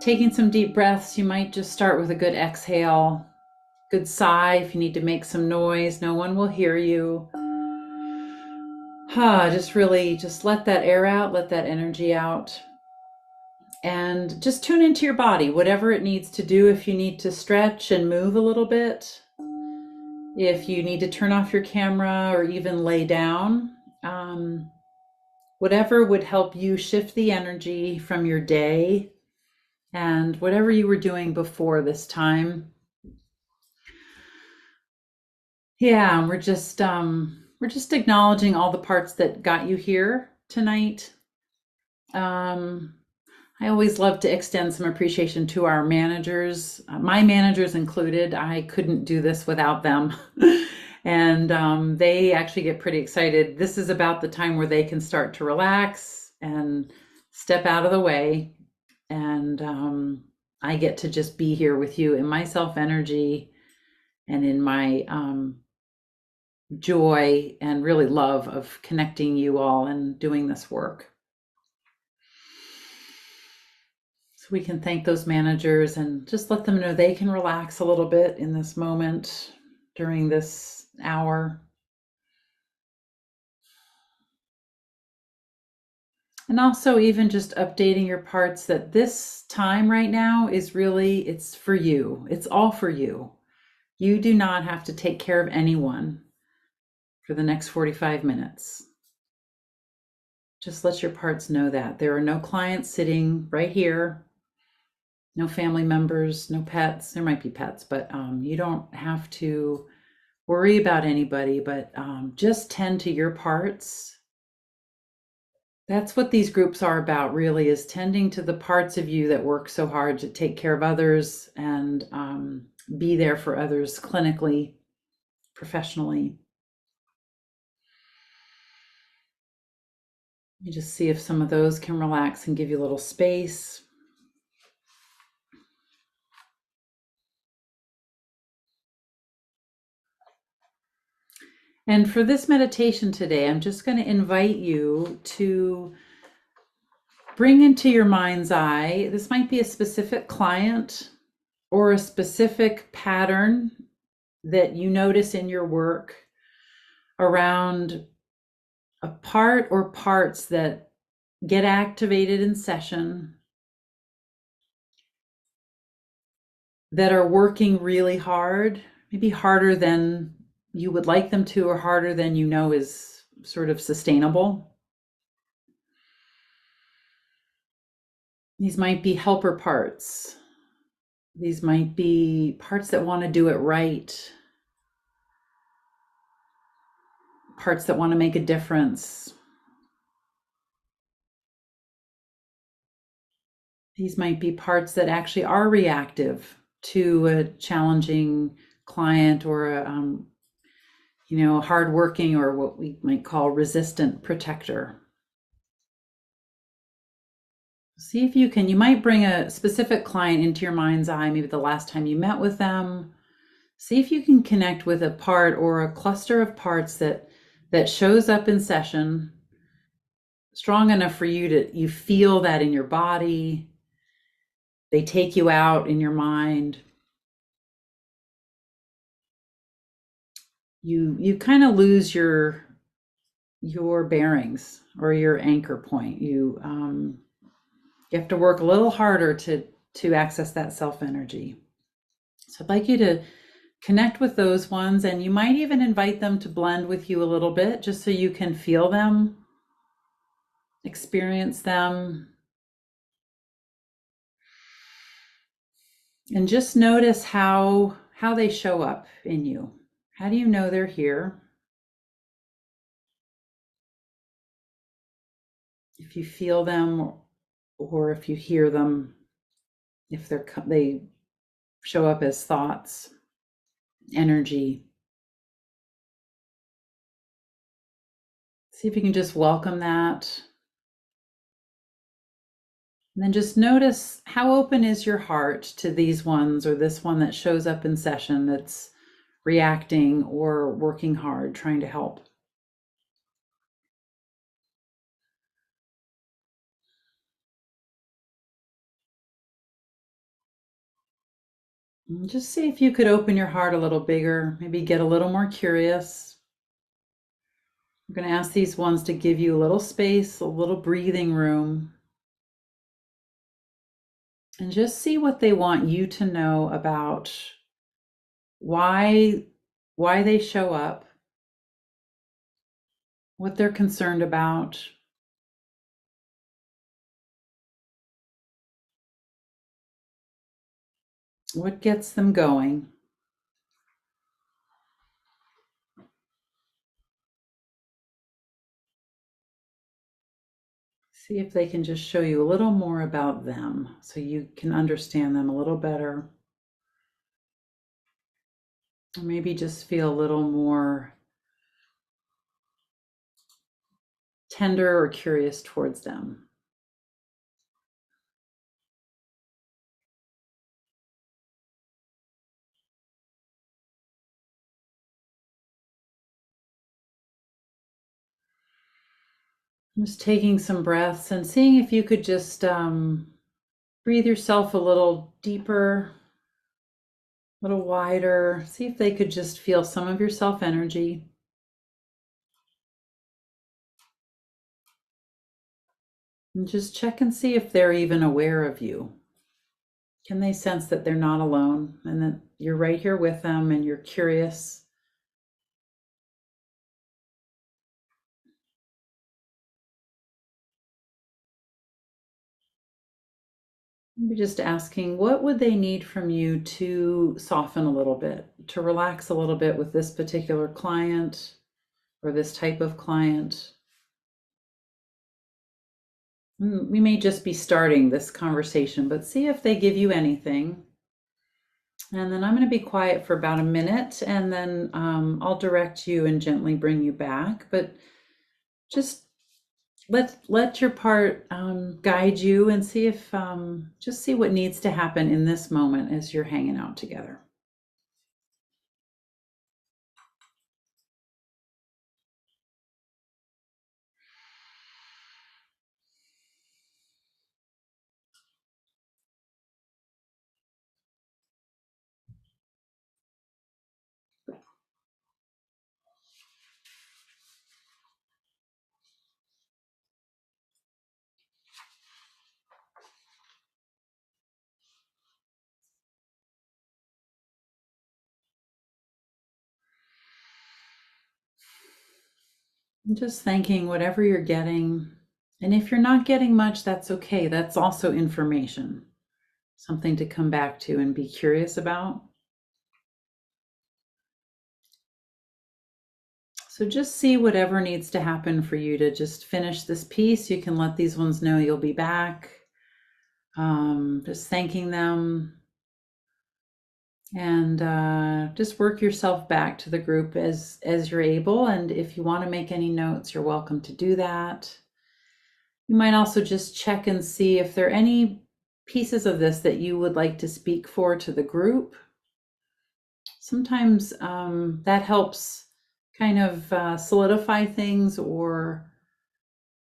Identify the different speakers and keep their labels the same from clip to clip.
Speaker 1: taking some deep breaths. You might just start with a good exhale, good sigh if you need to make some noise. No one will hear you. Just really just let that air out, let that energy out. And just tune into your body, whatever it needs to do. If you need to stretch and move a little bit, if you need to turn off your camera or even lay down, whatever would help you shift the energy from your day and whatever you were doing before this time. Yeah, we're just acknowledging all the parts that got you here tonight. I always love to extend some appreciation to our managers, my managers included. I couldn't do this without them. And they actually get pretty excited. This is about the time where they can start to relax and step out of the way. And I get to just be here with you in my self energy and in my joy and really love of connecting you all and doing this work. So we can thank those managers and just let them know they can relax a little bit in this moment during this hour. And also even just updating your parts that this time right now is really, it's for you. It's all for you. You do not have to take care of anyone for the next 45 minutes. Just let your parts know that. There are no clients sitting right here, no family members, no pets. There might be pets, but you don't have to worry about anybody, but just tend to your parts. That's what these groups are about, really, is tending to the parts of you that work so hard to take care of others and be there for others clinically, professionally. You just see if some of those can relax and give you a little space. And for this meditation today, I'm just going to invite you to bring into your mind's eye, this might be a specific client or a specific pattern that you notice in your work around a part or parts that get activated in session that are working really hard, maybe harder than you would like them to or harder than you know is sort of sustainable. These might be helper parts. These might be parts that want to do it right. Parts that want to make a difference. These might be parts that actually are reactive to a challenging client or a hardworking or what we might call resistant protector. See if you might bring a specific client into your mind's eye, maybe the last time you met with them. See if you can connect with a part or a cluster of parts that shows up in session, strong enough for you feel that in your body. They take you out in your mind. You kind of lose your bearings or your anchor point. You have to work a little harder to access that self energy. So I'd like you to connect with those ones, and you might even invite them to blend with you a little bit just so you can feel them, experience them, and just notice how they show up in you. How do you know they're here? If you feel them or if you hear them, if they show up as thoughts, energy. See if you can just welcome that. And then just notice how open is your heart to these ones or this one that shows up in session that's reacting or working hard, trying to help. And just see if you could open your heart a little bigger, maybe get a little more curious. I'm going to ask these ones to give you a little space, a little breathing room, and just see what they want you to know about why they show up, what they're concerned about. What gets them going? See if they can just show you a little more about them so you can understand them a little better. Or maybe just feel a little more tender or curious towards them. Just taking some breaths and seeing if you could just breathe yourself a little deeper, a little wider. See if they could just feel some of your self energy. And just check and see if they're even aware of you. Can they sense that they're not alone and that you're right here with them and you're curious? Maybe just asking, what would they need from you to soften a little bit, to relax a little bit with this particular client or this type of client? We may just be starting this conversation, but see if they give you anything. And then I'm going to be quiet for about a minute, and then I'll direct you and gently bring you back. But just let your part guide you, and see if just see what needs to happen in this moment as you're hanging out together. And just thanking whatever you're getting. And if you're not getting much, that's okay. That's also information, something to come back to and be curious about. So just see whatever needs to happen for you to just finish this piece. You can let these ones know you'll be back. Just thanking them, and just work yourself back to the group as you're able. And if you want to make any notes, you're welcome to do that. You might also just check and see if there are any pieces of this that you would like to speak for to the group. Sometimes that helps kind of solidify things or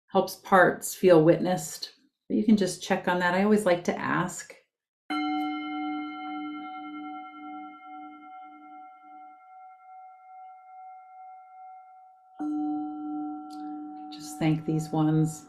Speaker 1: helps parts feel witnessed. But you can just check on that. I always like to ask. Just thank these ones.